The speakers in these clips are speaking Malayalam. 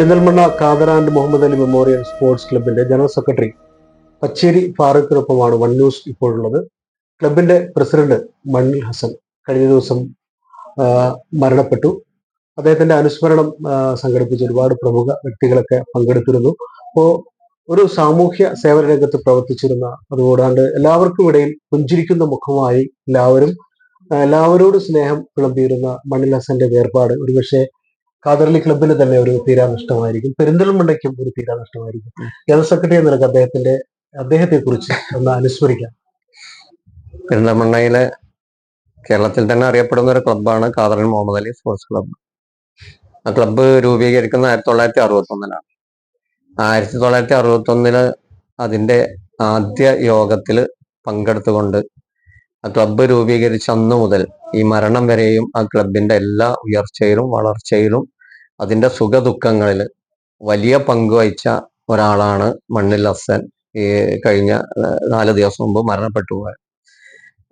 Perinthalmanna Kathar and Muhammad Ali memorial sports ക്ലബിന്റെ ജനറൽ സെക്രട്ടറി പച്ചേരി ഫാറൂഖിനൊപ്പമാണ് വൺ ന്യൂസ് ഇപ്പോഴുള്ളത്. ക്ലബിന്റെ പ്രസിഡന്റ് മണ്ണിൽ ഹസൻ കഴിഞ്ഞ ദിവസം മരണപ്പെട്ടു. അദ്ദേഹത്തിന്റെ അനുസ്മരണം സംഘടിപ്പിച്ച ഒരുപാട് പ്രമുഖ വ്യക്തികളൊക്കെ പങ്കെടുത്തിരുന്നു. അപ്പോൾ ഒരു സാമൂഹ്യ സേവന രംഗത്ത് പ്രവർത്തിച്ചിരുന്ന, അതുകൂടാണ്ട് എല്ലാവർക്കും ഇടയിൽ പുഞ്ചിരിക്കുന്ന മുഖമായി എല്ലാവരോടും സ്നേഹം വിളമ്പിയിരുന്ന മണ്ണിൽ ഹസന്റെ വേർപാട് ഒരുപക്ഷെ കാതർലി ക്ലബിന് തന്നെ ഒരു തീരാ നഷ്ടമായിരിക്കും, പെരിന്തൽമണ്ണയ്ക്കും ഒരു തീരാ നഷ്ടമായിരിക്കും. ജനറൽ സെക്രട്ടറി എന്ന നിലക്ക് അദ്ദേഹത്തെ കുറിച്ച് ഒന്ന് അനുസ്മരിക്കാം. പെരിന്തൽമണ്ണയിലെ കേരളത്തിൽ തന്നെ അറിയപ്പെടുന്ന ഒരു ക്ലബ്ബാണ് കാതർ മുഹമ്മദ് അലി സ്പോർട്സ് ക്ലബ്ബ്. ആ ക്ലബ്ബ് രൂപീകരിക്കുന്ന 1961-ലാണ്. 1961 അതിന്റെ ആദ്യ യോഗത്തിൽ പങ്കെടുത്തുകൊണ്ട് ആ ക്ലബ്ബ് രൂപീകരിച്ച അന്നു മുതൽ ഈ മരണം വരെയും ആ ക്ലബിന്റെ എല്ലാ ഉയർച്ചയിലും വളർച്ചയിലും അതിന്റെ സുഖദുഃഖങ്ങളിൽ വലിയ പങ്കുവഹിച്ച ഒരാളാണ് മണ്ണിൽ ഹസൻ. ഈ കഴിഞ്ഞ 4 ദിവസം മുമ്പ് മരണപ്പെട്ടു പോയത്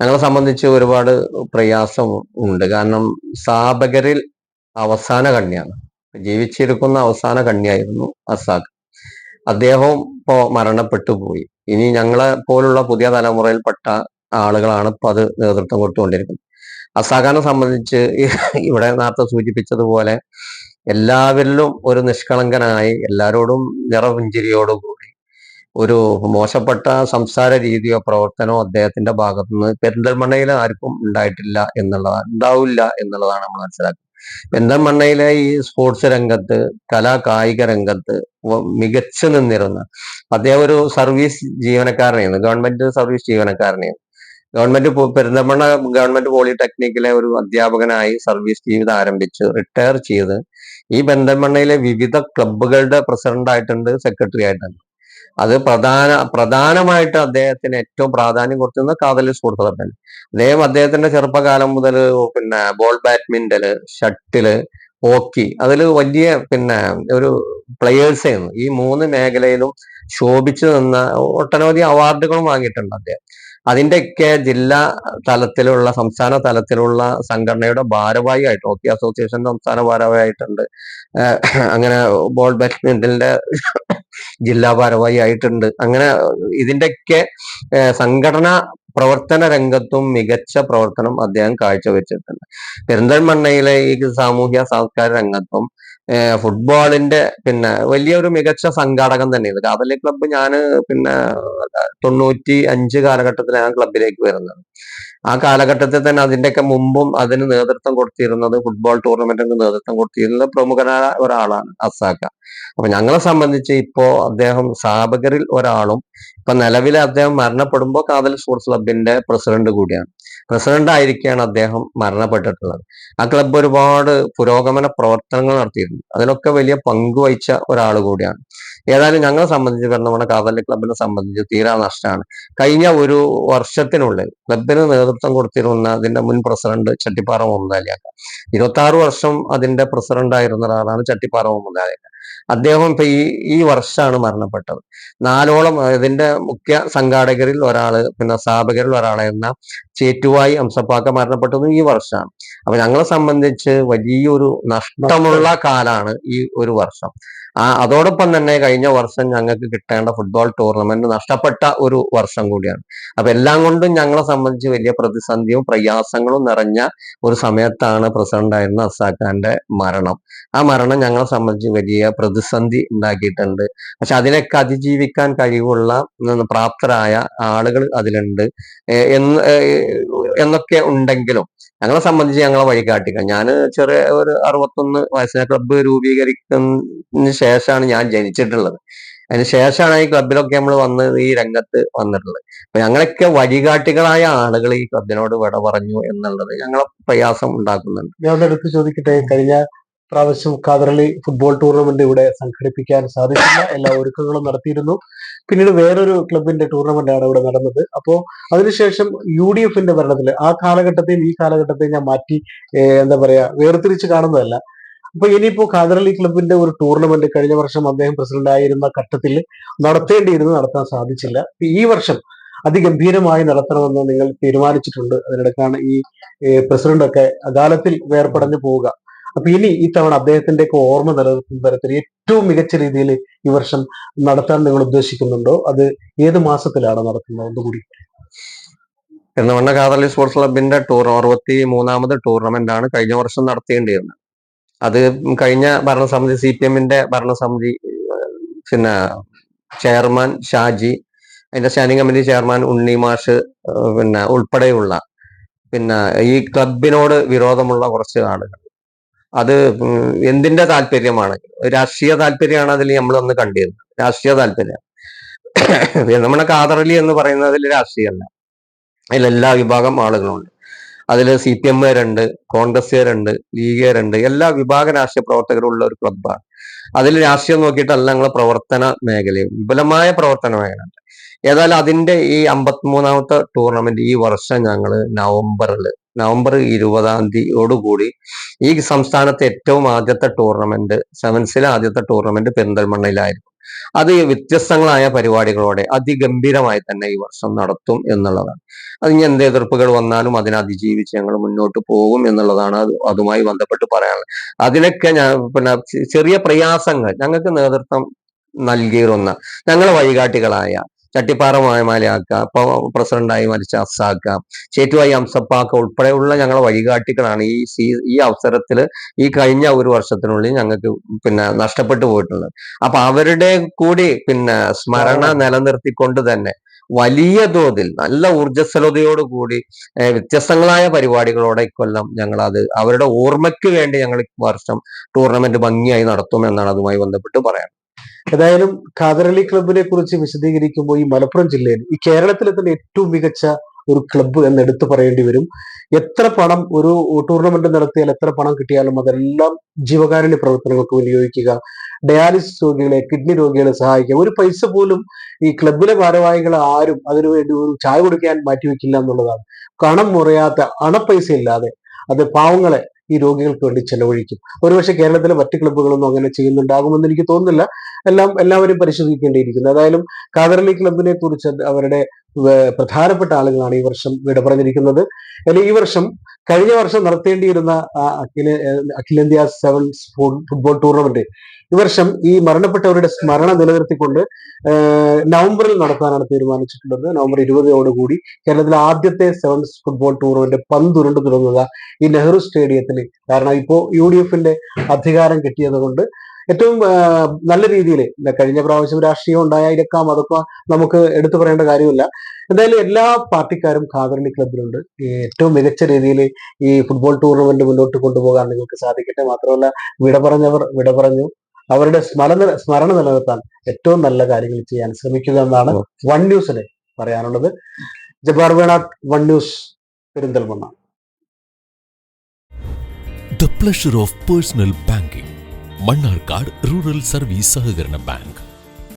ഞങ്ങളെ സംബന്ധിച്ച് ഒരുപാട് പ്രയാസം ഉണ്ട്. കാരണം സ്ഥാപകരിൽ അവസാന കണ്ണിയാണ്, ജീവിച്ചിരിക്കുന്ന അവസാന കണ്ണിയായിരുന്നു അസാഖ്. അദ്ദേഹവും ഇപ്പോ മരണപ്പെട്ടു പോയി. ഇനി ഞങ്ങളെ പോലുള്ള പുതിയ തലമുറയിൽപ്പെട്ട ആളുകളാണ് ഇപ്പൊ അത് നേതൃത്വം കൊടുത്തുകൊണ്ടിരിക്കുന്നത്. അസാഖാനെ സംബന്ധിച്ച് ഇവിടെ നേരത്തെ സൂചിപ്പിച്ചതുപോലെ എല്ലാവരിലും ഒരു നിഷ്കളങ്കനായി, എല്ലാവരോടും നിറപുഞ്ചിരിയോടുകൂടി, ഒരു മോശപ്പെട്ട സംസാര രീതിയോ പ്രവർത്തനമോ അദ്ദേഹത്തിന്റെ ഭാഗത്തുനിന്ന് പെരിന്തൽമണ്ണയിൽ ആർക്കും ഉണ്ടാവില്ല എന്നുള്ളതാണ് നമ്മൾ മനസ്സിലാക്കുന്നത്. പെരിന്തൽമണ്ണയിലെ ഈ സ്പോർട്സ് രംഗത്ത്, കായിക രംഗത്ത് മികച്ചു നിന്നിരുന്ന അദ്ദേഹം ഒരു സർവീസ് ജീവനക്കാരനെയാണ്, ഗവൺമെന്റ് സർവീസ് ജീവനക്കാരനെയാണ്. പെരിന്തൽമണ്ണ ഗവൺമെന്റ് പോളിടെക്നിക്കിലെ ഒരു അധ്യാപകനായി സർവീസ് ജീവിതം ആരംഭിച്ച് റിട്ടയർ ചെയ്ത് ഈ പെരിന്തൽമണ്ണയിലെ വിവിധ ക്ലബ്ബുകളുടെ പ്രസിഡന്റ് ആയിട്ടുണ്ട്, സെക്രട്ടറി ആയിട്ടുണ്ട്. അത് പ്രധാനമായിട്ട് അദ്ദേഹത്തിന് ഏറ്റവും പ്രാധാന്യം കൊടുത്തിരുന്ന കാതൽ സ്പോർട്സ് ക്ലബ്ബാണ്. അദ്ദേഹത്തിന്റെ ചെറുപ്പകാലം മുതൽ ബോൾ ബാഡ്മിന്റന്, ഷട്ടില്, ഹോക്കി അതിൽ വലിയ ഒരു പ്ലെയേഴ്സായിരുന്നു. ഈ 3 മേഖലയിലും ശോഭിച്ചു നിന്ന ഒട്ടനവധി അവാർഡുകളും വാങ്ങിയിട്ടുണ്ട് അദ്ദേഹം. അതിൻ്റെയൊക്കെ ജില്ലാ തലത്തിലുള്ള, സംസ്ഥാന തലത്തിലുള്ള സംഘടനയുടെ ഭാരവാഹി ആയിട്ട്, ഹോക്കി അസോസിയേഷന്റെ സംസ്ഥാന ഭാരവാഹി ആയിട്ടുണ്ട്. അങ്ങനെ ബോൾ ബാഡ്മിന്റന്റെ ജില്ലാ ഭാരവാഹി ആയിട്ടുണ്ട്. അങ്ങനെ ഇതിന്റെയൊക്കെ സംഘടനാ പ്രവർത്തന രംഗത്തും മികച്ച പ്രവർത്തനം അദ്ദേഹം കാഴ്ചവെച്ചിട്ടുണ്ട്. പെരിന്തൽമണ്ണയിലെ ഈ സാമൂഹ്യ സാംസ്കാരിക രംഗത്തും ഫുട്ബോളിന്റെ വലിയൊരു മികച്ച സംഘാടകം തന്നെയാണ്. കാതലി ക്ലബ്ബ് ഞാൻ 95 കാലഘട്ടത്തിലാണ് ക്ലബിലേക്ക് വരുന്നത്. ആ കാലഘട്ടത്തിൽ തന്നെ അതിന്റെയൊക്കെ മുമ്പും അതിന് നേതൃത്വം കൊടുത്തിരുന്നത്, ഫുട്ബോൾ ടൂർണമെന്റിന് നേതൃത്വം കൊടുത്തിരുന്നത് പ്രമുഖനായ ഒരാളാണ് അസാക്ക. അപ്പൊ ഞങ്ങളെ സംബന്ധിച്ച് ഇപ്പോ അദ്ദേഹം സ്ഥാപകരിൽ ഒരാളും, ഇപ്പൊ നിലവിലെ അദ്ദേഹം മരണപ്പെടുമ്പോൾ കാതൽ സ്പോർട്സ് ക്ലബിന്റെ പ്രസിഡന്റ് കൂടിയാണ്. പ്രസിഡന്റ് ആയിരിക്കുകയാണ് അദ്ദേഹം മരണപ്പെട്ടിട്ടുള്ളത്. ആ ക്ലബ്ബ് ഒരുപാട് പുരോഗമന പ്രവർത്തനങ്ങൾ നടത്തിയിരുന്നു, അതിലൊക്കെ വലിയ പങ്കുവഹിച്ച ഒരാൾ കൂടിയാണ്. ഏതായാലും ഞങ്ങളെ സംബന്ധിച്ച് നമ്മുടെ കാതൽ ക്ലബിനെ സംബന്ധിച്ച് തീരാ നഷ്ടമാണ്. കഴിഞ്ഞ ഒരു വർഷത്തിനുള്ളിൽ ക്ലബിന് നേതൃത്വം കൊടുത്തിരുന്ന അതിന്റെ മുൻ പ്രസിഡന്റ് ചട്ടിപ്പാറ മുഹമ്മദ് അലിയാക്ക, 26 വർഷം അതിന്റെ പ്രസിഡന്റ് ആയിരുന്ന ഒരാളാണ് ചട്ടിപ്പാറ മുഹമ്മദ് അലിയാക്ക. അദ്ദേഹം ഇപ്പൊ ഈ വർഷമാണ് മരണപ്പെട്ടത്. 4ഓളം ഇതിന്റെ മുഖ്യ സംഘാടകരിൽ ഒരാള്, സ്ഥാപകരിൽ ഒരാളായിരുന്ന ചേറ്റുവായി അംസപ്പാക്ക മരണപ്പെട്ടത് ഈ വർഷമാണ്. അപ്പൊ ഞങ്ങളെ സംബന്ധിച്ച് വലിയൊരു നഷ്ടമുള്ള കാലാണ് ഈ ഒരു വർഷം. അതോടൊപ്പം തന്നെ കഴിഞ്ഞ വർഷം ഞങ്ങൾക്ക് കിട്ടേണ്ട ഫുട്ബോൾ ടൂർണമെന്റ് നഷ്ടപ്പെട്ട ഒരു വർഷം കൂടിയാണ്. അപ്പൊ എല്ലാം കൊണ്ടും ഞങ്ങളെ സംബന്ധിച്ച് വലിയ പ്രതിസന്ധിയും പ്രയാസങ്ങളും നിറഞ്ഞ ഒരു സമയത്താണ് പ്രസിഡന്റായിരുന്ന അസാഖാന്റെ മരണം. ആ മരണം ഞങ്ങളെ സംബന്ധിച്ച് വലിയ പ്രതിസന്ധി ഉണ്ടാക്കിയിട്ടുണ്ട്. പക്ഷെ അതിനൊക്കെ അതിജീവിക്കാൻ കഴിവുള്ള പ്രാപ്തരായ ആളുകൾ അതിലുണ്ട് എന്നൊക്കെ ഉണ്ടെങ്കിലും ഞങ്ങളെ സംബന്ധിച്ച് ഞങ്ങളെ വഴികാട്ടിക്കാൻ, ഞാൻ ചെറിയ ഒരു 61 വയസ്സിനെ ക്ലബ്ബ് രൂപീകരിക്കുന്നതിന് ശേഷമാണ് ഞാൻ ജനിച്ചിട്ടുള്ളത്. അതിന് ശേഷമാണ് ഈ ക്ലബിലൊക്കെ നമ്മൾ ഈ രംഗത്ത് വന്നിട്ടുള്ളത്. അപ്പൊ ഞങ്ങളൊക്കെ വഴികാട്ടികളായ ആളുകൾ ഈ ക്ലബിനോട് വിട പറഞ്ഞു എന്നുള്ളത് ഞങ്ങളെ പ്രയാസം ഉണ്ടാക്കുന്നുണ്ട്. ഞാൻ എടുത്ത് ചോദിക്കട്ടെ, കഴിഞ്ഞ പ്രാവശ്യം കാതറലി ഫുട്ബോൾ ടൂർണമെന്റ് ഇവിടെ സംഘടിപ്പിക്കാൻ സാധിച്ചില്ല, എല്ലാ ഒരുക്കങ്ങളും നടത്തിയിരുന്നു. പിന്നീട് വേറൊരു ക്ലബിന്റെ ടൂർണമെന്റ് ആണ് ഇവിടെ നടന്നത്. അപ്പോൾ അതിനുശേഷം UDFന്റെ ഭരണത്തിൽ ആ കാലഘട്ടത്തെയും ഈ കാലഘട്ടത്തെയും ഞാൻ മാറ്റി വേർതിരിച്ച് കാണുന്നതല്ല. അപ്പൊ ഇനിയിപ്പോ കാതറലി ക്ലബിന്റെ ഒരു ടൂർണമെന്റ് കഴിഞ്ഞ വർഷം അദ്ദേഹം പ്രസിഡന്റ് ആയിരുന്ന ഘട്ടത്തിൽ നടത്താൻ സാധിച്ചില്ല. ഈ വർഷം അതിഗംഭീരമായി നടത്തണമെന്ന് നിങ്ങൾ തീരുമാനിച്ചിട്ടുണ്ട്. അതിനിടയ്ക്കാണ് ഈ പ്രസിഡന്റ് ഒക്കെ അകാലത്തിൽ വേർപെടഞ്ഞു പോവുക. അപ്പൊ ഇനി ഈ തവണ അദ്ദേഹത്തിന്റെ ഒക്കെ ഓർമ്മ നിലനിർത്തുന്ന തരത്തിൽ ഏറ്റവും മികച്ച രീതിയിൽ ഈ വർഷം നടത്താൻ നിങ്ങൾ ഉദ്ദേശിക്കുന്നുണ്ടോ? അത് ഏത് മാസത്തിലാണ് നടത്തുന്നത്? ഒന്നുകൂടി. പെരുന്തൽമണ്ണ കാതർലി സ്പോർട്സ് ക്ലബിന്റെ 63ാമത് ടൂർണമെന്റ് ആണ് കഴിഞ്ഞ വർഷം നടത്തേണ്ടിയിരുന്നത്. അത് കഴിഞ്ഞ ഭരണസമിതി, CPM-ന്റെ ഭരണസമിതി, പിന്നെ ചെയർമാൻ ഷാജി, അതിന്റെ സ്റ്റാൻഡിംഗ് കമ്മിറ്റി ചെയർമാൻ ഉണ്ണി മാഷ്, പിന്നെ ഉൾപ്പെടെയുള്ള പിന്നെ ഈ ക്ലബിനോട് വിരോധമുള്ള കുറച്ച് ആളുകൾ, അത് എന്തിന്റെ താല്പര്യമാണ്, രാഷ്ട്രീയ താല്പര്യമാണ് അതിൽ നമ്മൾ അന്ന് കണ്ടിരുന്നത്. രാഷ്ട്രീയ താല്പര്യം നമ്മുടെ കാതറലി എന്ന് പറയുന്നതിൽ രാഷ്ട്രീയമല്ല, അതിലെല്ലാ വിഭാഗം ആളുകളുണ്ട്. അതിൽ CPM-കാരുണ്ട്, കോൺഗ്രസ്സുകാരുണ്ട്, ലീഗുകാരുണ്ട്, എല്ലാ വിഭാഗ രാഷ്ട്രീയ പ്രവർത്തകരുള്ള ഒരു ക്ലബ്ബാണ്. അതിൽ രാഷ്ട്രീയം നോക്കിയിട്ടല്ല ഞങ്ങളെ പ്രവർത്തന മേഖലയും വിപുലമായ പ്രവർത്തന മേഖല. ഏതായാലും അതിന്റെ ഈ 53ാമത്തെ ടൂർണമെന്റ് ഈ വർഷം ഞങ്ങൾ നവംബർ 20-ാം തീയതിയോടുകൂടി ഈ സംസ്ഥാനത്തെ ഏറ്റവും ആദ്യത്തെ ടൂർണമെന്റ്, സെവൻസിലെ ആദ്യത്തെ ടൂർണമെന്റ് പെരിന്തൽമണ്ണയിലായിരുന്നു. അത് വ്യത്യസ്തങ്ങളായ പരിപാടികളോടെ അതിഗംഭീരമായി തന്നെ ഈ വർഷം നടത്തും എന്നുള്ളതാണ്. അതിന് എന്ത് എതിർപ്പുകൾ വന്നാലും അതിനെ അതിജീവിച്ച് ഞങ്ങൾ മുന്നോട്ട് പോകും എന്നുള്ളതാണ് അതുമായി ബന്ധപ്പെട്ട് പറയാനുള്ളത്. അതിനൊക്കെ പിന്നെ ചെറിയ പ്രയാസങ്ങൾ ഞങ്ങൾക്ക് നേതൃത്വം നൽകിയിരുന്ന ഞങ്ങളെ വഴികാട്ടികളായ ചട്ടിപ്പാറ മാലിയാക്ക, ഇപ്പൊ പ്രസിഡന്റായി മരിച്ച അസാക്ക, ചേറ്റുവായി അംസപ്പാക്ക ഉൾപ്പെടെയുള്ള ഞങ്ങളെ വഴികാട്ടികളാണ് ഈ അവസരത്തിൽ ഈ കഴിഞ്ഞ ഒരു വർഷത്തിനുള്ളിൽ ഞങ്ങൾക്ക് പിന്നെ നഷ്ടപ്പെട്ടു പോയിട്ടുള്ളത്. അപ്പൊ അവരുടെ കൂടി പിന്നെ സ്മരണ നിലനിർത്തിക്കൊണ്ട് തന്നെ വലിയ തോതിൽ നല്ല ഊർജ്ജസ്വലതയോടുകൂടി വ്യത്യസ്തങ്ങളായ പരിപാടികളോടെ ഇക്കൊല്ലം ഞങ്ങൾ അവരുടെ ഓർമ്മയ്ക്ക് വേണ്ടി ഞങ്ങൾ വർഷം ടൂർണമെന്റ് ഭംഗിയായി നടത്തും എന്നാണ് അതുമായി ബന്ധപ്പെട്ട് പറയാൻ. ഏതായാലും കാതറലി ക്ലബിനെ കുറിച്ച് വിശദീകരിക്കുമ്പോൾ ഈ മലപ്പുറം ജില്ലയിൽ, ഈ കേരളത്തിലെ തന്നെ ഏറ്റവും മികച്ച ഒരു ക്ലബ്ബ് എന്ന് എടുത്തു പറയേണ്ടി വരും. എത്ര പണം ഒരു ടൂർണമെന്റ് നടത്തിയാൽ എത്ര പണം കിട്ടിയാലും അതെല്ലാം ജീവകാരുണ്യ പ്രവർത്തനങ്ങൾക്ക് വിനിയോഗിക്കുക, ഡയാലിസിസ് രോഗികളെ, കിഡ്നി രോഗികളെ സഹായിക്കുക. ഒരു പൈസ പോലും ഈ ക്ലബിലെ ഭാരവാഹികൾ ആരും അതിനുവേണ്ടി ഒരു ചായ കുടിക്കാൻ മാറ്റിവെക്കില്ല എന്നുള്ളതാണ്. കണം മുറയാത്ത അണപ്പൈസ ഇല്ലാതെ അത് പാവങ്ങളെ, ഈ രോഗികൾക്ക് വേണ്ടി ചെലവഴിക്കും. ഒരുപക്ഷെ കേരളത്തിലെ മറ്റ് ക്ലബ്ബുകളൊന്നും അങ്ങനെ ചെയ്യുന്നുണ്ടാകുമെന്ന് എനിക്ക് തോന്നുന്നില്ല. എല്ലാവരും പരിശോധിക്കേണ്ടിയിരിക്കുന്നു. ഏതായാലും കാതറലി ക്ലബിനെ കുറിച്ച് അവരുടെ പ്രധാനപ്പെട്ട ആളുകളാണ് ഈ വർഷം വിട പറഞ്ഞിരിക്കുന്നത്. അല്ലെങ്കിൽ ഈ വർഷം, കഴിഞ്ഞ വർഷം നടത്തേണ്ടിയിരുന്ന അഖിലേന്ത്യാ സെവൻസ് ഫുട്ബോൾ ടൂർണമെന്റ് ഈ വർഷം ഈ മരണപ്പെട്ടവരുടെ സ്മരണ നിലനിർത്തിക്കൊണ്ട് നവംബറിൽ നടത്താനാണ് തീരുമാനിച്ചിട്ടുള്ളത്. നവംബർ 20-ഓടുകൂടി കേരളത്തിലെ ആദ്യത്തെ സെവൻസ് ഫുട്ബോൾ ടൂർണമെന്റ് പന്തുരുണ്ടു തുടങ്ങുക ഈ നെഹ്റു സ്റ്റേഡിയത്തിൽ. കാരണം ഇപ്പോൾ UDF-ന്റെ അധികാരം കിട്ടിയത് കൊണ്ട് ഏറ്റവും നല്ല രീതിയിൽ, കഴിഞ്ഞ പ്രാവശ്യം രാഷ്ട്രീയം ഉണ്ടായിരിക്കാം, അതൊക്കെ നമുക്ക് എടുത്തു പറയേണ്ട കാര്യമില്ല. എന്തായാലും എല്ലാ പാർട്ടിക്കാരും കാതറലി ക്ലബിലുണ്ട്. ഏറ്റവും മികച്ച രീതിയിൽ ഈ ഫുട്ബോൾ ടൂർണമെന്റ് മുന്നോട്ട് കൊണ്ടുപോകാൻ നിങ്ങൾക്ക് സാധിക്കട്ടെ. മാത്രമല്ല, വിട പറഞ്ഞവർ വിട പറഞ്ഞു. അവരുടെ സ്മരണ നിലനിർത്താൻ ഏറ്റവും നല്ല കാര്യങ്ങൾ ചെയ്യാൻ ശ്രമിക്കുക എന്നാണ് വൺ ന്യൂസിന് പറയാനുള്ളത്. Jabbar Venatt, one news, Perinthalmanna. The pleasure of personal banking. Mannarkkad rural service സഹകരണ ബാങ്ക്.